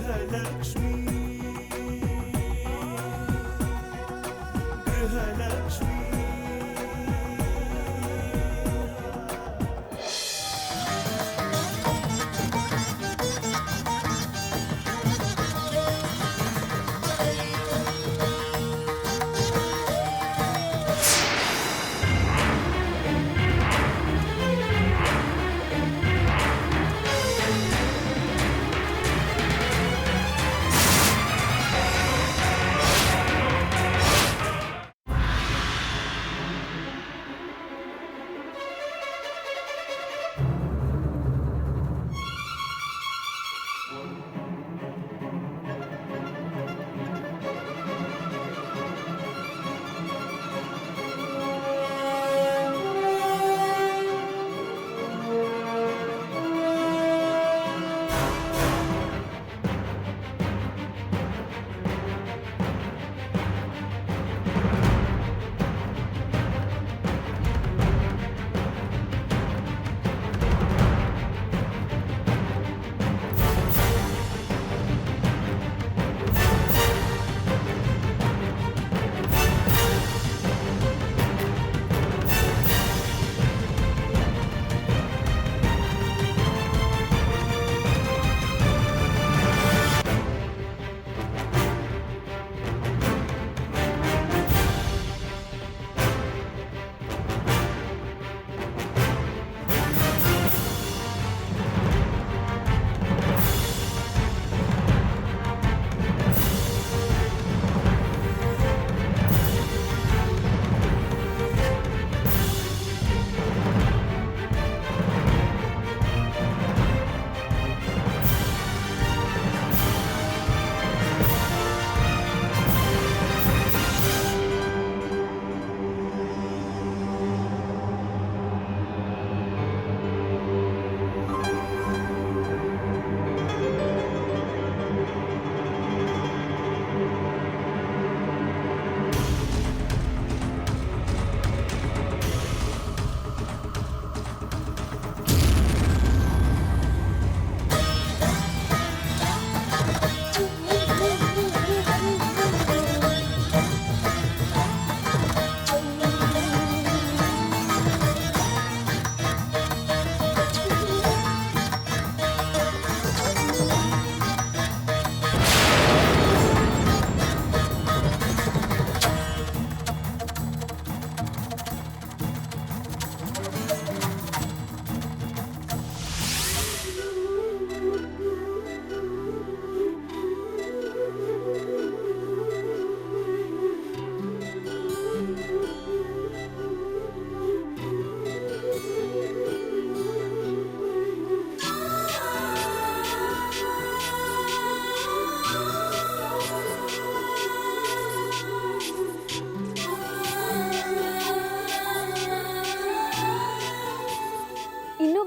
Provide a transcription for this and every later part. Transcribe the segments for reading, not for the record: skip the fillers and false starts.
ಗೃಹಲಕ್ಷ್ಮಿ ಗೃಹಲಕ್ಷ್ಮಿ.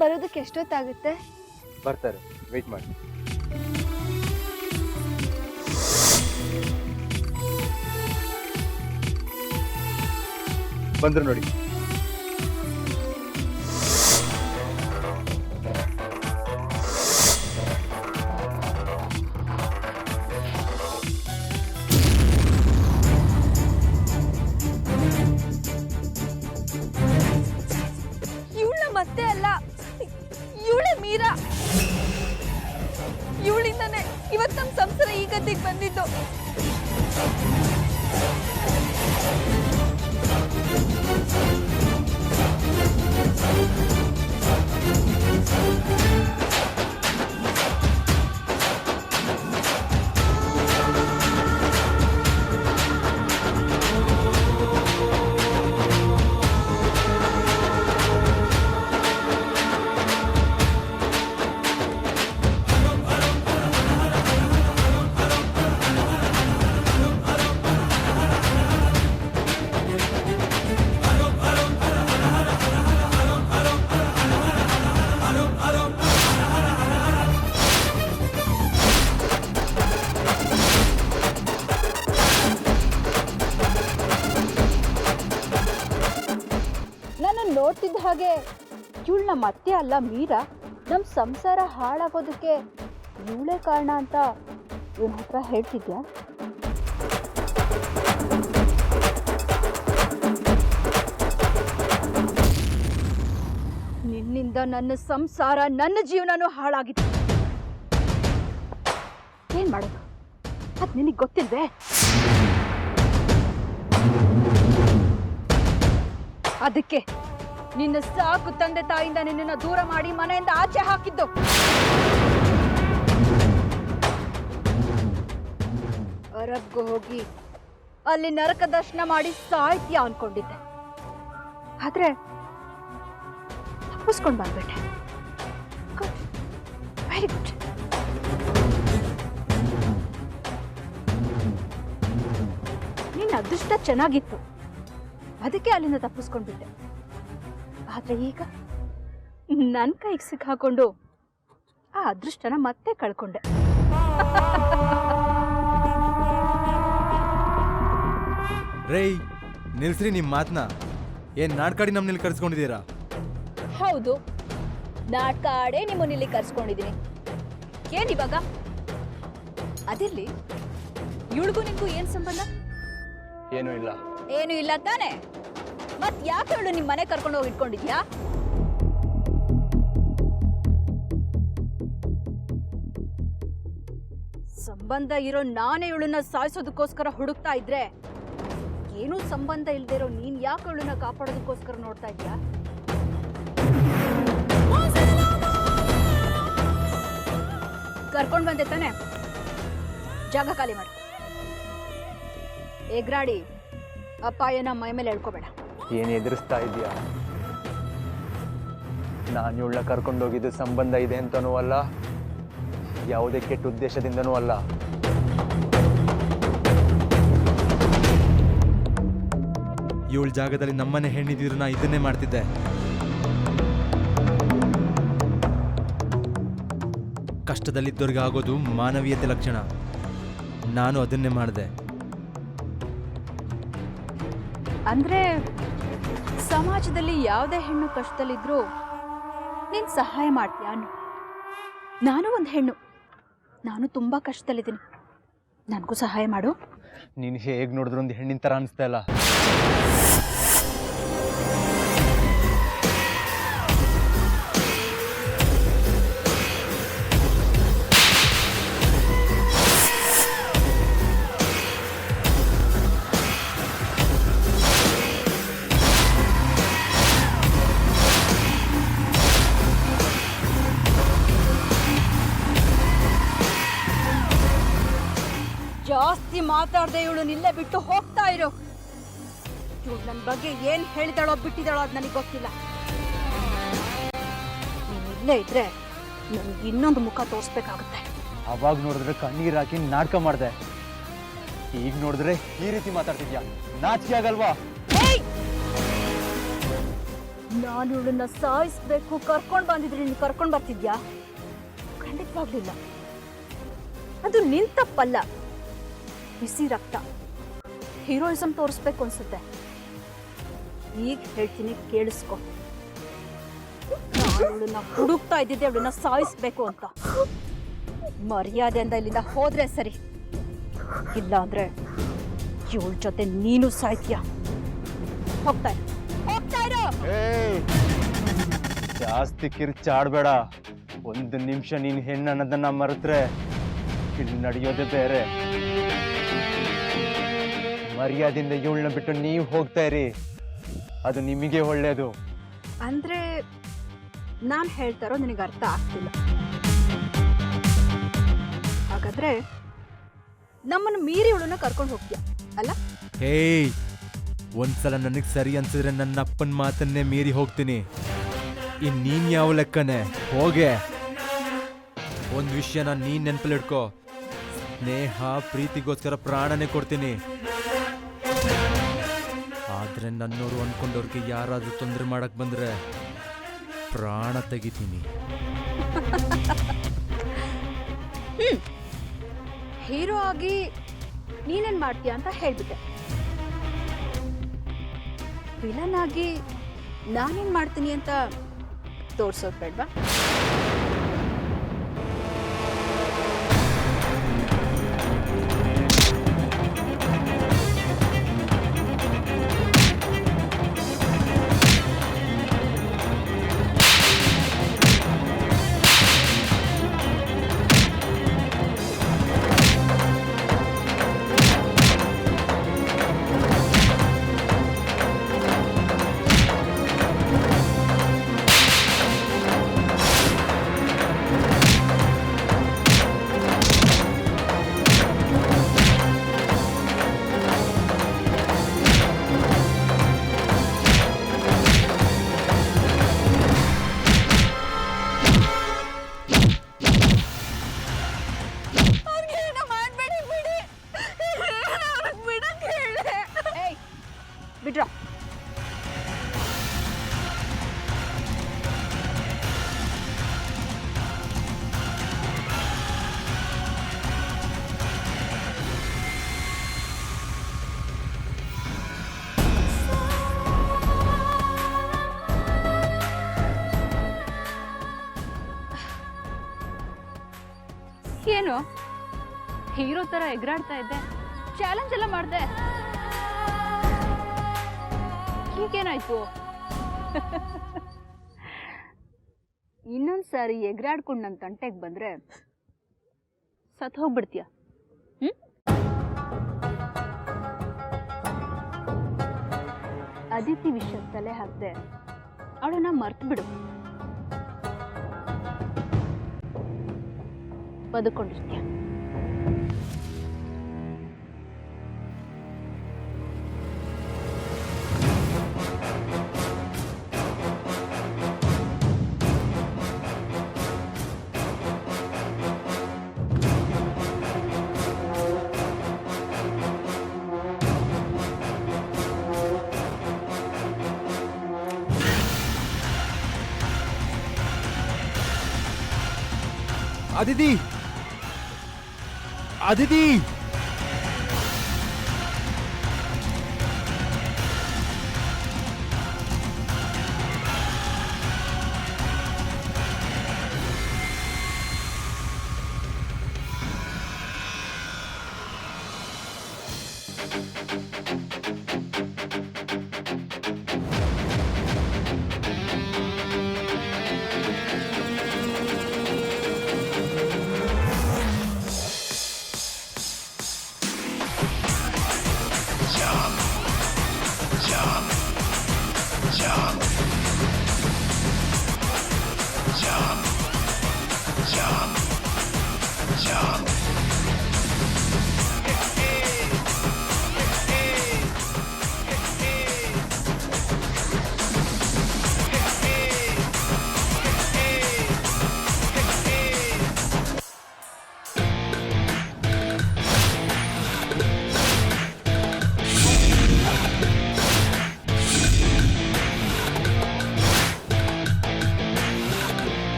ಬರೋದಕ್ಕೆ ಎಷ್ಟೊತ್ತಾಗುತ್ತೆ? ಬರ್ತಾರೆ, ವೇಟ್ ಮಾಡಿ. ಬಂದ್ರು ನೋಡಿ. ಮತ್ತೆ ಅಲ್ಲ, ಇವಳೆ ಮೀರಾ. ಇವಳಿಂದಾನೆ ಇವತ್ತು ನಮ್ಮ ಸಂಸಾರ ಈ ಗತಿಗೆ ಬಂದಿದ್ದು. ನೋಡ್ತಿದ್ದ ಹಾಗೆ ಇವಳನ್ನ ಮತ್ತೆ ಅಲ್ಲ ಮೀರಾ ನಮ್ಮ ಸಂಸಾರ ಹಾಳಾಗೋದಕ್ಕೆ ಇವಳೇ ಕಾರಣ ಅಂತ ಇವನ ಹತ್ರ ಹೇಳ್ತಿದ್ಯಾ? ನಿನ್ನಿಂದ ನನ್ನ ಸಂಸಾರ, ನನ್ನ ಜೀವನನೂ ಹಾಳಾಗಿತ್ತು. ಏನ್ ಮಾಡೋದು? ಅದ್ ನಿನಗೆ ಗೊತ್ತಿಲ್ವೇ? ಅದಕ್ಕೆ ನಿನ್ನ ಸಾಕು ತಂದೆ ತಾಯಿಯಿಂದ ನಿನ್ನನ್ನು ದೂರ ಮಾಡಿ ಮನೆಯಿಂದ ಆಚೆ ಹಾಕಿದ್ದು. ಅರಬ್ಗೂ ಹೋಗಿ ಅಲ್ಲಿ ನರಕ ದರ್ಶನ ಮಾಡಿ ಸಾಹಿತ್ಯ ಅನ್ಕೊಂಡಿದ್ದೆ. ಆದ್ರೆ ತಪ್ಪಿಸ್ಕೊಂಡು ಬಂದ್ಬಿಟ್ಟೆ. Good, very good. ನಿನ್ನ ಅದೃಷ್ಟ ಚೆನ್ನಾಗಿತ್ತು, ಅದಕ್ಕೆ ಅಲ್ಲಿಂದ ತಪ್ಪಿಸ್ಕೊಂಡ್ಬಿಟ್ಟೆ. ಆದ್ರೆ ಈಗ ನನ್ನ ಕೈಗೆ ಸಿಕ್ಕಾಕೊಂಡು ಆ ಅದೃಷ್ಟನ ಮತ್ತೆ ಕಳ್ಕೊಂಡೆ. ರೈ, ನಿಲ್ಸ್ರಿ ನಿಮ್ಮ ಮಾತನ್ನ. ಏನ್ ನಾಡ್ಕಾಡಿ ನಮ್ಮಲ್ಲಿ ಕರ್ಸ್ಕೊಂಡಿದ್ದೀರಾ? ಹೌದು, ನಾಟಕ ಆಡೇ ನಿಮ್ಮನ್ನ ಇಲ್ಲಿ ಕರ್ಸ್ಕೊಂಡಿದ್ದೀನಿ. ಏನಿವಾಗ? ಅದಿರ್ಲಿ, ಇವಳಿಗೂ ನಿಮ್ಗೂ ಏನ್ ಸಂಬಂಧ? ಏನೂ ಇಲ್ಲ. ಏನು ಇಲ್ಲ ತಾನೆ? ಮತ್ ಯಾಕೆ ಇವಳು ನಿಮ್ ಮನೆ ಕರ್ಕೊಂಡು ಹೋಗಿ ಇಟ್ಕೊಂಡಿದ್ಯಾ? ಸಂಬಂಧ ಇರೋ ನಾನೇ ಇವಳನ್ನ ಸಾಯಿಸೋದಕ್ಕೋಸ್ಕರ ಹುಡುಕ್ತಾ ಇದ್ರೆ, ಏನೂ ಸಂಬಂಧ ಇಲ್ದೇ ಇರೋ ನೀನ್ ಯಾಕೆ ಇವಳನ್ನ ಕಾಪಾಡೋದಕ್ಕೋಸ್ಕರ ನೋಡ್ತಾ ಇದ್ಯಾ? ಕರ್ಕೊಂಡ್ ಬಂದೆ ತಾನೆ? ಜಾಗ ಖಾಲಿ ಮಾಡು. ಎಗ್ರಾಡಿ ಅಪ್ಪಾಯನ ಮೈ ಮೇಲೆ ಹೇಳ್ಕೋಬೇಡ. ಏನು ಎದುರಿಸ್ತಾ ಇದೆಯಾ? ನಾನು ಇವಳನ್ನ ಕರ್ಕೊಂಡೋಗಿದ್ದು ಸಂಬಂಧ ಇದೆ ಅಂತನೂ ಅಲ್ಲ, ಯಾವುದೇ ಕೆಟ್ಟ ಉದ್ದೇಶದಿಂದನೂ ಅಲ್ಲ. ಇವಳ ಜಾಗದಲ್ಲಿ ನಮ್ಮನೆ ಹೆಣ್ಣಿದ್ರು ನಾ ಇದನ್ನೇ ಮಾಡ್ತಿದ್ದೆ. ಕಷ್ಟದಲ್ಲಿದ್ದವ್ರಿಗೆ ಆಗೋದು ಮಾನವೀಯತೆ ಲಕ್ಷಣ. ನಾನು ಅದನ್ನೇ ಮಾಡಿದೆ. ಅಂದ್ರೆ ಸಮಾಜದಲ್ಲಿ ಯಾವುದೇ ಹೆಣ್ಣು ಕಷ್ಟದಲ್ಲಿದ್ರೂ ನೀನ್ ಸಹಾಯ ಮಾಡ್ತೀಯ ಅನ್ನು. ನಾನು ಒಂದು ಹೆಣ್ಣು, ನಾನು ತುಂಬಾ ಕಷ್ಟದಲ್ಲಿದ್ದೀನಿ, ನನಗೂ ಸಹಾಯ ಮಾಡು. ನೀನು ಹೇಗೆ ನೋಡಿದ್ರು ಒಂದು ಹೆಣ್ಣಿನ ಥರ ಅನಿಸ್ತಾ ಇಲ್ಲ. ಜಾಸ್ತಿ ಮಾತಾಡದೆ ಇವಳು ನಿಲ್ಲೇ ಬಿಟ್ಟು ಹೋಗ್ತಾ ಇರು. ಇವಳು ನನ್ನ ಬಗ್ಗೆ ಏನ್ ಹೇಳಿದಾಳೋ ಬಿಟ್ಟಿದಾಳೋ ಅದು ನನಗೆ ಗೊತ್ತಿಲ್ಲ. ನೀನು ಇಲ್ಲೇ ಇದ್ರೆ ನನ್ಗೆ ಇನ್ನೊಂದು ಮುಖ ತೋರಿಸ್ಬೇಕಾಗುತ್ತೆ. ಅವಾಗ ನೋಡಿದ್ರೆ ಕಣ್ಣೀರು ಹಾಕಿ ನಾಟಕ ಮಾಡಿದೆ, ಈಗ ನೋಡಿದ್ರೆ ಈ ರೀತಿ ಮಾತಾಡ್ತಿದ್ಯಾ? ನಾಚಿಕೆ ಆಗಲ್ವಾ? ನಾನು ಇವಳನ್ನ ಸಾಯಿಸ್ಬೇಕು, ಕರ್ಕೊಂಡು ಬಂದಿದ್ರೆ ನೀನು ಕರ್ಕೊಂಡು ಬರ್ತಿದ್ಯಾ? ಖಂಡಿತವಾಗ್ಲಿಲ್ಲ. ಅದು ನಿನ್ ತಪ್ಪಲ್ಲ, ಬಿಸಿ ರಕ್ತ, ಹೀರೋಯಿಸಮ್ ತೋರಿಸ್ಬೇಕು ಅನ್ಸುತ್ತೆ. ಈಗ ಹೇಳ್ತೀನಿ, ಕೇಳಿಸ್ಕೊ. ನಾನು ಇವಳನ್ನ ಹುಡುಕ್ತಾ ಇದ್ದಿದ್ದೆ ಅವಳನ್ನ ಸಾಯಿಸ್ಬೇಕು ಅಂತ. ಮರ್ಯಾದೆಯಿಂದ ಇಲ್ಲಿಂದ ಹೋದ್ರೆ ಸರಿ, ಇಲ್ಲ ಅಂದ್ರೆ ಇವಳ ಜೊತೆ ನೀನು ಸಾಯ್ತೀಯ. ಹೋಗ್ತಾ ಇರು, ಹೋಗ್ತಾ ಇರು. ಜಾಸ್ತಿ ಕಿರ್ಚಾಡ್ಬೇಡ. ಒಂದು ನಿಮಿಷ ನೀನು ಹೆಣ್ಣನ್ನೋದನ್ನ ಮರೆತ್ರೆ ಇಲ್ಲಿ ನಡೆಯೋದೇ ಬೇರೆ. ಮರ್ಯಾದೆಯಿಂದ ಇವಳನ್ನ ಬಿಟ್ಟು ನೀವು ಹೋಗ್ತಾ ಇರಿ, ಅದು ನಿಮಗೆ ಒಳ್ಳೇದು. ಅಂದ್ರೆ ನಾನು ಹೇಳ್ತಾರೋ ನಿನಗೆ ಅರ್ಥ ಆಗ್ತಿಲ್ಲ. ಹಾಗಾದ್ರೆ ನಮ್ಮನ್ನು ಮೀರಿ ಇವಳನ್ನ ಕರ್ಕೊಂಡು ಹೋಗ್ತೀಯ ಅಲ್ಲ? ಏಯ್, ಒಂದ್ಸಲ ನನಗೆ ಸರಿ ಅನ್ಸಿದ್ರೆ ನನ್ನ ಅಪ್ಪನ ಮಾತನ್ನೇ ಮೀರಿ ಹೋಗ್ತೀನಿ. ನೀನ್ ಯಾವ ಲೆಕ್ಕನೆ? ಹೋಗೆ. ಒಂದು ವಿಷಯನ ನೀನ್ ನೆನಪಲ್ಲಿಡ್ಕೋ, ಸ್ನೇಹ ಪ್ರೀತಿಗೋಸ್ಕರ ಪ್ರಾಣನೇ ಕೊಡ್ತೀನಿ. ಆದ್ರೆ ನನ್ನೋರು ಅನ್ಕೊಂಡವ್ರಿಗೆ ಯಾರಾದ್ರೂ ತೊಂದರೆ ಮಾಡಕ್ ಬಂದ್ರೆ ಪ್ರಾಣ ತೆಗಿತೀನಿ. ಹೀರೋ ಆಗಿ ನೀನೇನ್ ಮಾಡ್ತೀಯ ಅಂತ ಹೇಳ್ಬಿಟ್ಟೆ. ವಿಲನ್ ಆಗಿ ನಾನೇನ್ ಮಾಡ್ತೀನಿ ಅಂತ ತೋರ್ಸೋದ್ ಬೇಡ್ವಾ? ಏನು ಹೀರೋ ತರ ಎಗರಾಡ್ತಾ ಇದ್ದೆ, ಚಾಲೆಂಜ್ ಎಲ್ಲ ಮಾಡ್ದೆ, ಈಗೇನಾಯ್ತು? ಇನ್ನೊಂದ್ಸಾರಿ ಎಗರಾಡ್ಕೊಂಡು ನನ್ನ ತಂಟೆಗೆ ಬಂದ್ರೆ ಸತ್ ಹೋಗ್ಬಿಡ್ತೀಯ. ಅದಿತಿ ವಿಷಯ ತಲೆ ಹಾಕ್ದೆ ಅವಳನ್ನ ಮರ್ತು ಬಿಡು, ಬದುಕೊಂಡಿರ್ತೀಯ. ಅದಿತಿ, ಅದಿತಿ,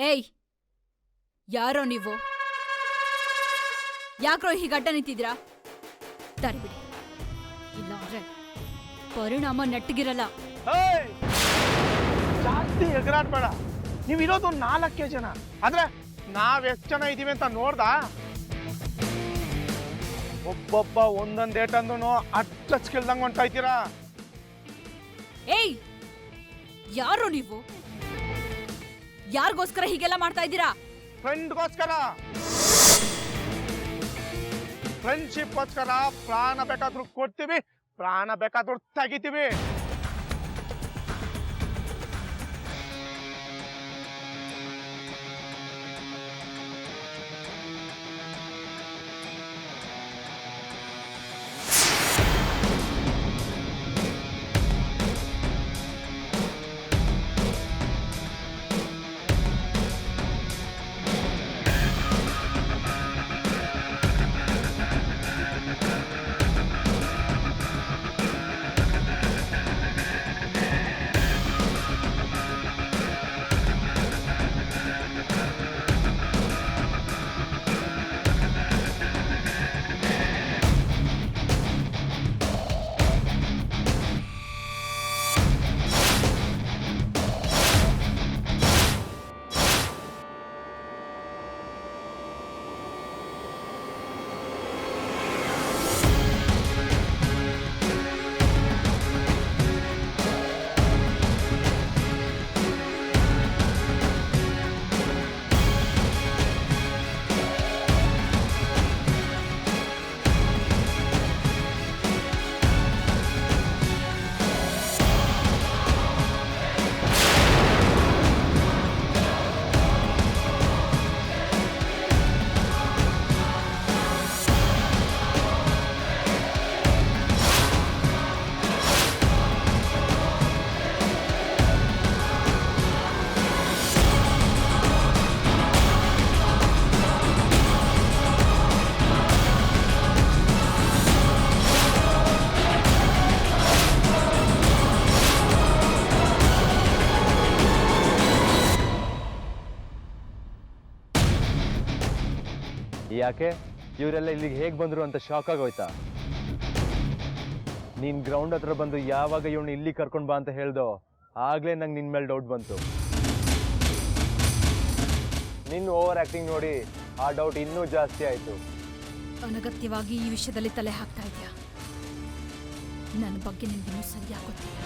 ಏಯ್, ಯಾರೋ ನೀವು? ಯಾಕ್ರೋ ಹೀಗೆ ಅಡ್ಡ ನಿಂತಿದ್ದೀರಾ? ದಾರಿ ಬಿಡಿ, ಇಲ್ಲ ಅಂದ್ರೆ ಪರಿಣಾಮ ನೆಟ್ಟಗಿರಲ್ಲ. ಜಾಸ್ತಿ ಎಗರಾಡ್ಬೇಡ. ನೀವಿರೋದು 4 ಜನ, ಆದ್ರೆ ನಾವ್ ಎಷ್ಟು ಜನ ಇದೀವಿ ಅಂತ ನೋಡ್ದ? ಒಬ್ಬೊಬ್ಬ ಒಂದೊಂದ್ ಏಟಂದು ಅಚ್ಚಚ್ಕಿಲ್ದಂಗ್ ಹೊಂಟಾಯ್ತೀರಾ. ಏಯ್, ಯಾರೋ ನೀವು? ಯಾರಿಗೋಸ್ಕರ ಹೀಗೆಲ್ಲ ಮಾಡ್ತಾ ಇದ್ದೀರಾ? ಫ್ರೆಂಡ್ಗೋಸ್ಕರ, ಫ್ರೆಂಡ್ಶಿಪ್ಗೋಸ್ಕರ ಪ್ರಾಣ ಬೇಕಾದ್ರೂ ಕೊಡ್ತೀವಿ, ಪ್ರಾಣ ಬೇಕಾದ್ರೂ ತೆಗಿತೀವಿ. ಯಾಕೆ ಇವರೆಲ್ಲ ಇಲ್ಲಿಗೆ ಹೇಗೆ ಬಂದ್ರು ಅಂತ ಶಾಕ್ ಆಗೋಯ್ತಾ? ನೀನ್ ಗ್ರೌಂಡ್ ಹತ್ರ ಬಂದು ಯಾವಾಗ ಇವನು ಇಲ್ಲಿ ಕರ್ಕೊಂಡ್ ಬಾ ಅಂತ ಹೇಳ್ದೋ ಆಗ್ಲೇ ನಂಗೆ ನಿನ್ ಮೇಲೆ ಡೌಟ್ ಬಂತು. ನಿನ್ನ ಓವರ್ ಆಕ್ಟಿಂಗ್ ನೋಡಿ ಆ ಡೌಟ್ ಇನ್ನೂ ಜಾಸ್ತಿ ಆಯಿತು. ಅನಗತ್ಯವಾಗಿ ಈ ವಿಷಯದಲ್ಲಿ ತಲೆ ಹಾಕ್ತಾ ಇದೆಯಾ? ನನ್ನ ಬಗ್ಗೆ ನಿನ್ಗಿನ್ನೂ ಸರಿಯಾಗಿ ಗೊತ್ತಿಲ್ಲ.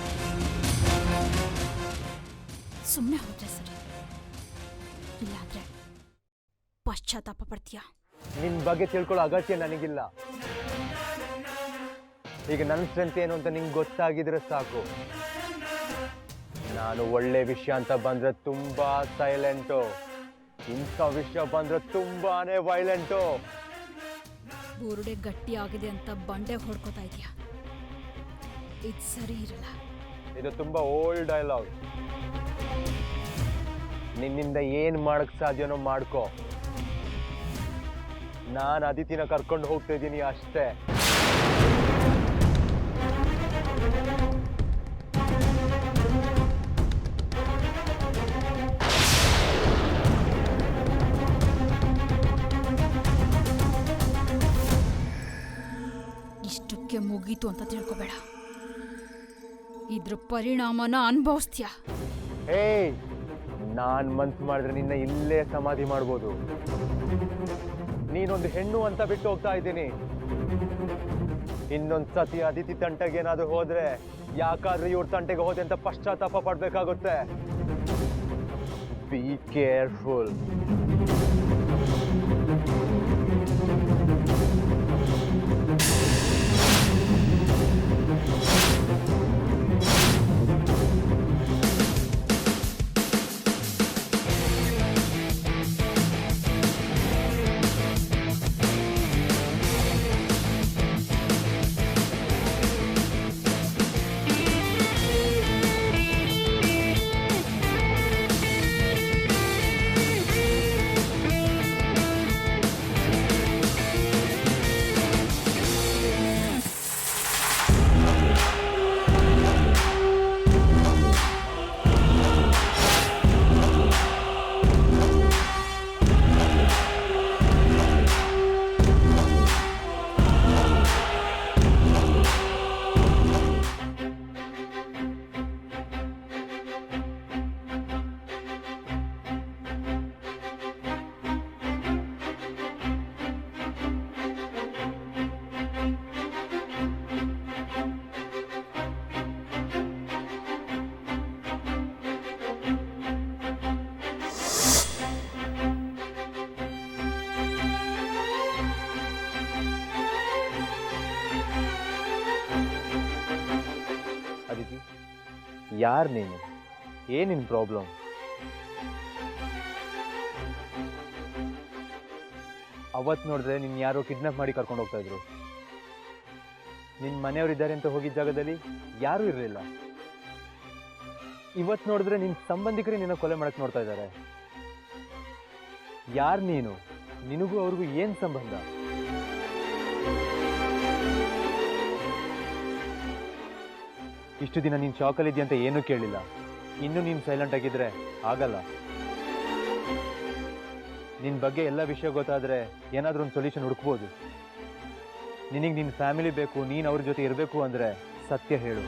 ಸುಮ್ಮನೆ ಹೋದ್ರೆ ಸರಿ, ಇಲ್ಲಾಂದ್ರೆ ಪಶ್ಚಾತ್ತಾಪ ಪಡ್ತೀಯಾ? ನಿನ್ನ ಬಗ್ಗೆ ತಿಳ್ಕೊಳ್ಳೋ ಅಗತ್ಯ ನನಗಿಲ್ಲ. ಈಗ ನನ್ನ ಸ್ಟ್ರೆಂತ್ ಏನು ಅಂತ ನಿಂಗೆ ಗೊತ್ತಾಗಿದ್ರೆ ಸಾಕು. ನಾನು ಒಳ್ಳೆ ವಿಷಯ ಅಂತ ಬಂದ್ರೆ ತುಂಬಾ ಸೈಲೆಂಟು, ಇಂಥ ವಿಷಯ ಬಂದ್ರೆ ತುಂಬಾನೇ ವೈಲೆಂಟು. ಬುರುಡೆ ಗಟ್ಟಿ ಆಗಿದೆ ಅಂತ ಬಂಡೆ ಹೊಡ್ಕೋತಾ ಇದೆಯಾ? ಇದು ಸರಿ ಇರಲ್ಲ. ಇದು ತುಂಬಾ ಓಲ್ಡ್ ಡೈಲಾಗ್. ನಿನ್ನಿಂದ ಏನ್ ಮಾಡಕ್ ಸಾಧ್ಯನೋ ಮಾಡ್ಕೋ. ನಾನು ಅದಿತಿನ ಕರ್ಕೊಂಡು ಹೋಗ್ತಾ ಇದ್ದೀನಿ ಅಷ್ಟೇ. ಇಷ್ಟಕ್ಕೆ ಮುಗೀತು ಅಂತ ತಿಳ್ಕೊಬೇಡ. ಇದ್ರ ಪರಿಣಾಮನ ಅನುಭವಿಸ್ತೀಯ. ಏಯ್, ನಾನ್ ಮನ್ಸು ಮಾಡಿದ್ರೆ ನಿನ್ನ ಇಲ್ಲೇ ಸಮಾಧಿ ಮಾಡ್ಬೋದು. ನೀನೊಂದು ಹೆಣ್ಣು ಅಂತ ಬಿಟ್ಟು ಹೋಗ್ತಾ ಇದ್ದೀನಿ. ಇನ್ನೊಂದ್ ಸತಿ ಅದಿತಿ ತಂಟೆಗೆ ಏನಾದ್ರು ಹೋದ್ರೆ ಯಾಕಾದ್ರೂ ಇವ್ರ ತಂಟೆಗೆ ಹೋದೆ ಅಂತ ಪಶ್ಚಾತ್ತಾಪ ಪಡ್ಬೇಕಾಗುತ್ತೆ. Be careful. ಯಾರು ನೀನು? ಏನಿನ್ ಪ್ರಾಬ್ಲಮ್? ಅವತ್ತು ನೋಡಿದ್ರೆ ನಿನ್ನ ಯಾರೋ ಕಿಡ್ನಾಪ್ ಮಾಡಿ ಕರ್ಕೊಂಡು ಹೋಗ್ತಾ ಇದ್ರು. ನಿನ್ನ ಮನೆಯವರಿದ್ದಾರೆ ಅಂತ ಹೋಗಿದ್ದ ಜಾಗದಲ್ಲಿ ಯಾರೂ ಇರಲಿಲ್ಲ. ಇವತ್ತು ನೋಡಿದ್ರೆ ನಿನ್ನ ಸಂಬಂಧಿಕರೇ ನಿನ್ನ ಕೊಲೆ ಮಾಡಕ್ಕೆ ನೋಡ್ತಾ ಇದ್ದಾರೆ. ಯಾರು ನೀನು? ನಿನಗೂ ಅವ್ರಿಗೂ ಏನು ಸಂಬಂಧ? ಇಷ್ಟು ದಿನ ನೀನು ಶಾಕಲ್ಲಿದ್ಯಾ ಅಂತ ಏನೂ ಕೇಳಿಲ್ಲ. ಇನ್ನೂ ನೀನು ಸೈಲೆಂಟ್ ಆಗಿದ್ರೆ ಆಗಲ್ಲ. ನಿನ್ನ ಬಗ್ಗೆ ಎಲ್ಲ ವಿಷಯ ಗೊತ್ತಾದರೆ ಏನಾದರೂ ಒಂದು ಸೊಲ್ಯೂಷನ್ ಹುಡುಕ್ಬೋದು. ನಿನಗೆ ನಿನ್ನ ಫ್ಯಾಮಿಲಿ ಬೇಕು, ನೀನು ಅವ್ರ ಜೊತೆ ಇರಬೇಕು ಅಂದರೆ ಸತ್ಯ ಹೇಳು.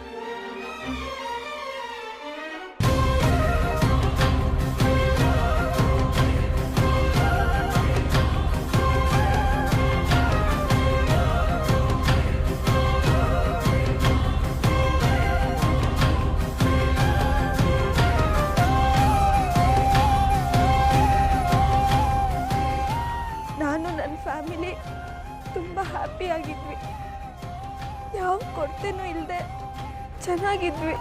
ಫ್ಯಾಮಿಲಿ ತುಂಬ ಹ್ಯಾಪಿಯಾಗಿದ್ವಿ. ಯಾವ ಕೊರತೆನೂ ಇಲ್ಲದೆ ಚೆನ್ನಾಗಿದ್ವಿ.